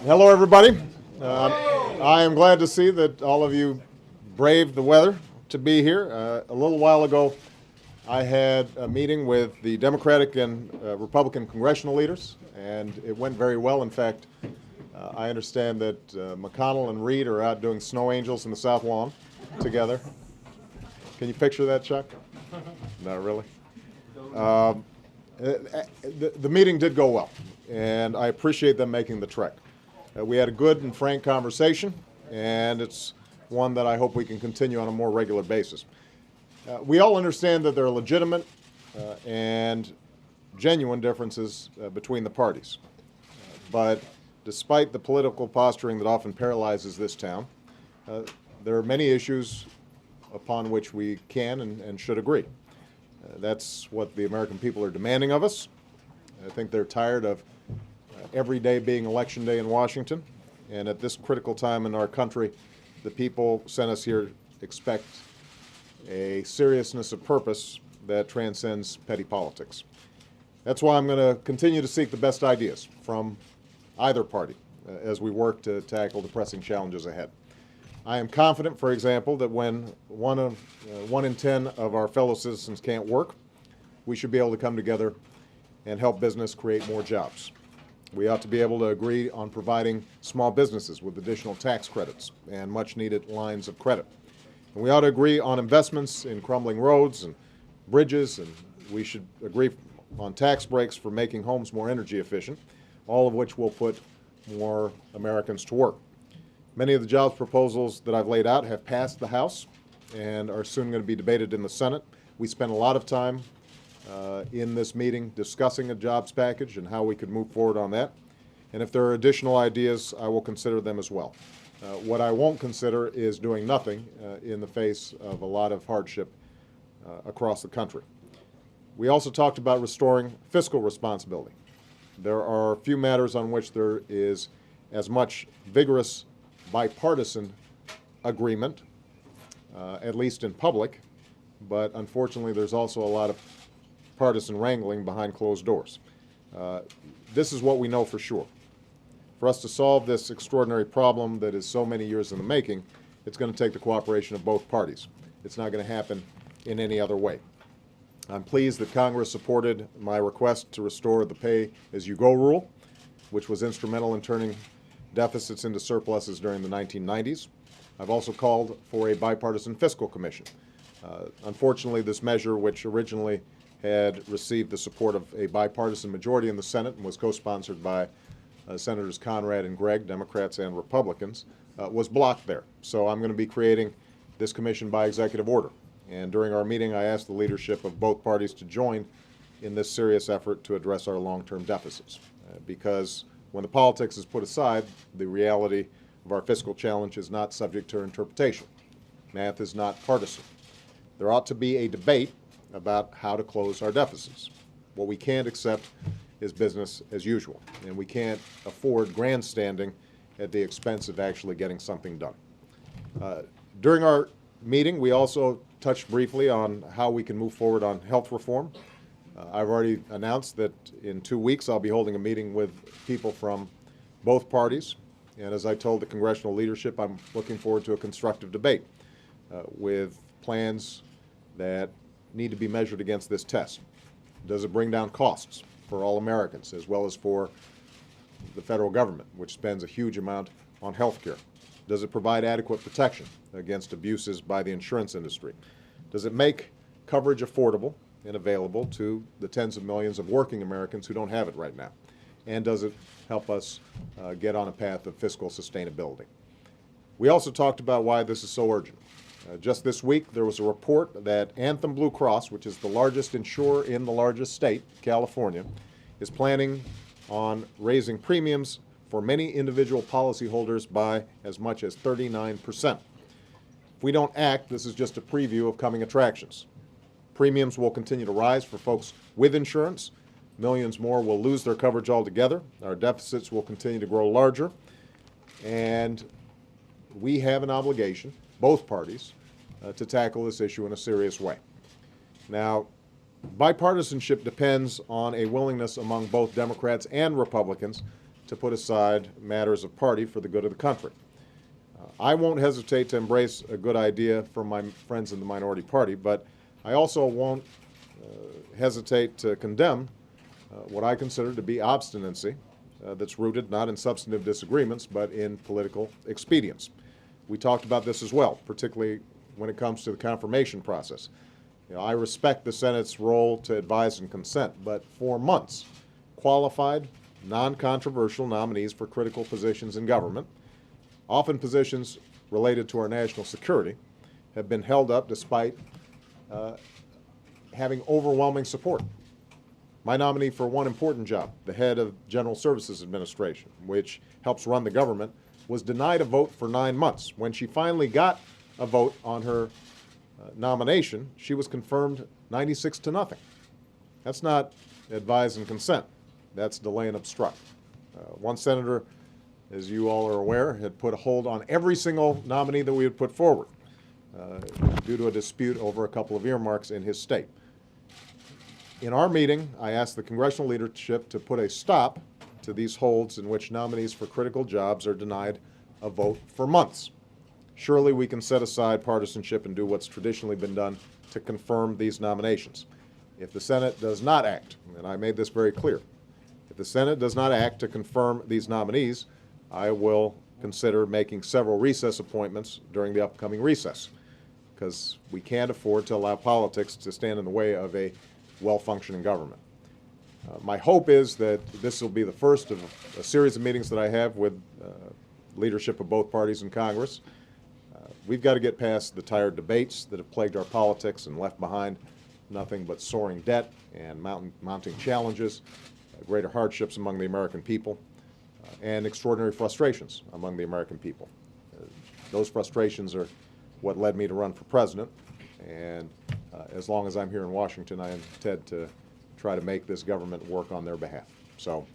Hello, everybody. I am glad to see that all of you braved the weather to be here. A little while ago, I had a meeting with the Democratic and Republican congressional leaders, and it went very well. In fact, I understand that McConnell and Reid are out doing snow angels in the South Lawn together. Can you picture that, Chuck? Not really. The meeting did go well, and I appreciate them making the trek. We had a good and frank conversation, and it's one that I hope we can continue on a more regular basis. We all understand that there are legitimate and genuine differences between the parties. But despite the political posturing that often paralyzes this town, there are many issues upon which we can and should agree. That's what the American people are demanding of us. I think they're tired of every day being election day in Washington, and at this critical time in our country, the people sent us here expect a seriousness of purpose that transcends petty politics. That's why I'm going to continue to seek the best ideas from either party as we work to tackle the pressing challenges ahead. I am confident, for example, that when one in 10 of our fellow citizens can't work, we should be able to come together and help business create more jobs. We ought to be able to agree on providing small businesses with additional tax credits and much-needed lines of credit. And we ought to agree on investments in crumbling roads and bridges, and we should agree on tax breaks for making homes more energy efficient, all of which will put more Americans to work. Many of the jobs proposals that I've laid out have passed the House and are soon going to be debated in the Senate. We spent a lot of time in this meeting discussing a jobs package and how we could move forward on that. And if there are additional ideas, I will consider them as well. What I won't consider is doing nothing in the face of a lot of hardship across the country. We also talked about restoring fiscal responsibility. There are a few matters on which there is as much vigorous bipartisan agreement, at least in public, but unfortunately there's also a lot of partisan wrangling behind closed doors. This is what we know for sure. For us to solve this extraordinary problem that is so many years in the making, it's going to take the cooperation of both parties. It's not going to happen in any other way. I'm pleased that Congress supported my request to restore the pay-as-you-go rule, which was instrumental in turning deficits into surpluses during the 1990s. I've also called for a bipartisan fiscal commission. Unfortunately, this measure, which originally had received the support of a bipartisan majority in the Senate and was co-sponsored by Senators Conrad and Gregg, Democrats and Republicans, was blocked there. So I'm going to be creating this commission by executive order. And during our meeting, I asked the leadership of both parties to join in this serious effort to address our long-term deficits. Because when the politics is put aside, the reality of our fiscal challenge is not subject to interpretation. Math is not partisan. There ought to be a debate about how to close our deficits. What we can't accept is business as usual, and we can't afford grandstanding at the expense of actually getting something done. During our meeting, we also touched briefly on how we can move forward on health reform. I've already announced that in 2 weeks I'll be holding a meeting with people from both parties, and as I told the congressional leadership, I'm looking forward to a constructive debate with plans that need to be measured against this test. Does it bring down costs for all Americans as well as for the federal government, which spends a huge amount on health care? Does it provide adequate protection against abuses by the insurance industry? Does it make coverage affordable and available to the tens of millions of working Americans who don't have it right now? And does it help us get on a path of fiscal sustainability? We also talked about why this is so urgent. Just this week, there was a report that Anthem Blue Cross, which is the largest insurer in the largest state, California, is planning on raising premiums for many individual policyholders by as much as 39%. If we don't act, this is just a preview of coming attractions. Premiums will continue to rise for folks with insurance. Millions more will lose their coverage altogether. Our deficits will continue to grow larger. And we have an obligation, both parties, to tackle this issue in a serious way. Now, bipartisanship depends on a willingness among both Democrats and Republicans to put aside matters of party for the good of the country. I won't hesitate to embrace a good idea from my friends in the minority party, but I also won't hesitate to condemn what I consider to be obstinacy that's rooted not in substantive disagreements, but in political expedience. We talked about this as well, particularly when it comes to the confirmation process. I respect the Senate's role to advise and consent, but for months, qualified, non-controversial nominees for critical positions in government, often positions related to our national security, have been held up despite having overwhelming support. My nominee for one important job, the head of General Services Administration, which helps run the government, was denied a vote for 9 months. When she finally got a vote on her nomination, she was confirmed 96-0. That's not advise and consent. That's delay and obstruct. One senator, as you all are aware, had put a hold on every single nominee that we had put forward due to a dispute over a couple of earmarks in his state. In our meeting, I asked the congressional leadership to put a stop to these holds in which nominees for critical jobs are denied a vote for months. Surely we can set aside partisanship and do what's traditionally been done to confirm these nominations. If the Senate does not act, and I made this very clear, if the Senate does not act to confirm these nominees, I will consider making several recess appointments during the upcoming recess, because we can't afford to allow politics to stand in the way of a well-functioning government. My hope is that this will be the first of a series of meetings that I have with leadership of both parties in Congress. We've got to get past the tired debates that have plagued our politics and left behind nothing but soaring debt and mounting challenges, greater hardships among the American people, and extraordinary frustrations among the American people. Those frustrations are what led me to run for president, and as long as I'm here in Washington, I intend to try to make this government work on their behalf. So,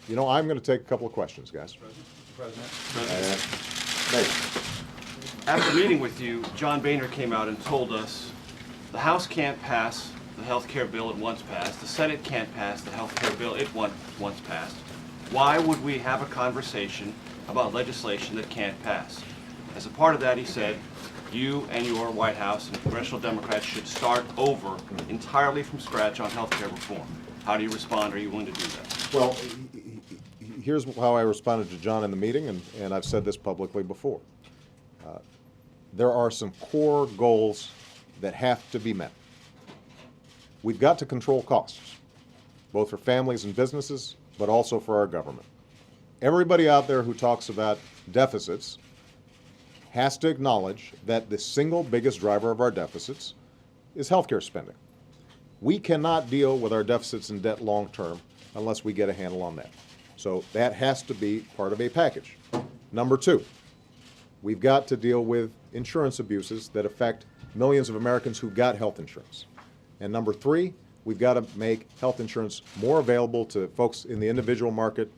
I'm going to take a couple of questions, guys. President. Hey. After meeting with you, John Boehner came out and told us the House can't pass the health care bill it once passed, the Senate can't pass the health care bill it once passed. Why would we have a conversation about legislation that can't pass? As a part of that, he said, you and your White House and congressional Democrats should start over entirely from scratch on health care reform. How do you respond? Are you willing to do that? Well, here's how I responded to John in the meeting, and I've said this publicly before. There are some core goals that have to be met. We've got to control costs, both for families and businesses, but also for our government. Everybody out there who talks about deficits has to acknowledge that the single biggest driver of our deficits is healthcare spending. We cannot deal with our deficits and debt long term unless we get a handle on that. So that has to be part of a package. Number two, we've got to deal with insurance abuses that affect millions of Americans who've got health insurance. And number three, we've got to make health insurance more available to folks in the individual market,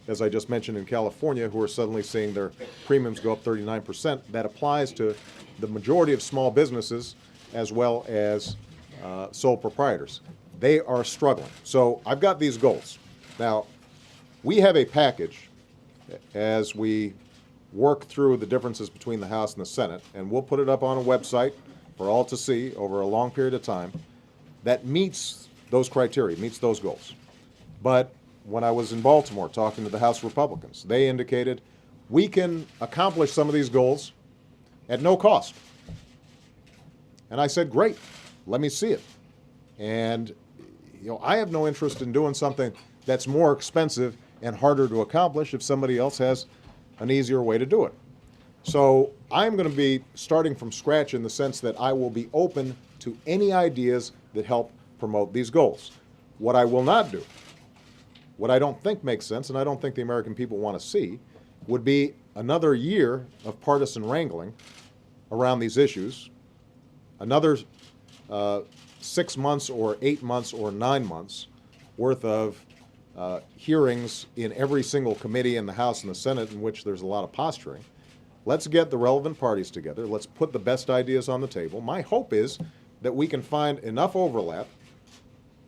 as I just mentioned in California, who are suddenly seeing their premiums go up 39%. That applies to the majority of small businesses as well as sole proprietors. They are struggling. So I've got these goals. Now, we have a package as we work through the differences between the House and the Senate, and we'll put it up on a website for all to see over a long period of time, that meets those criteria, meets those goals. But when I was in Baltimore talking to the House Republicans, they indicated we can accomplish some of these goals at no cost. And I said, great, let me see it. And I have no interest in doing something that's more expensive and harder to accomplish if somebody else has an easier way to do it. So I'm going to be starting from scratch in the sense that I will be open to any ideas that help promote these goals. What I will not do, what I don't think makes sense, and I don't think the American people want to see, would be another year of partisan wrangling around these issues, another 6 months or 8 months or 9 months worth of hearings in every single committee in the House and the Senate in which there's a lot of posturing. Let's get the relevant parties together. Let's put the best ideas on the table. My hope is that we can find enough overlap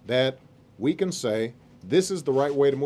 that we can say this is the right way to move.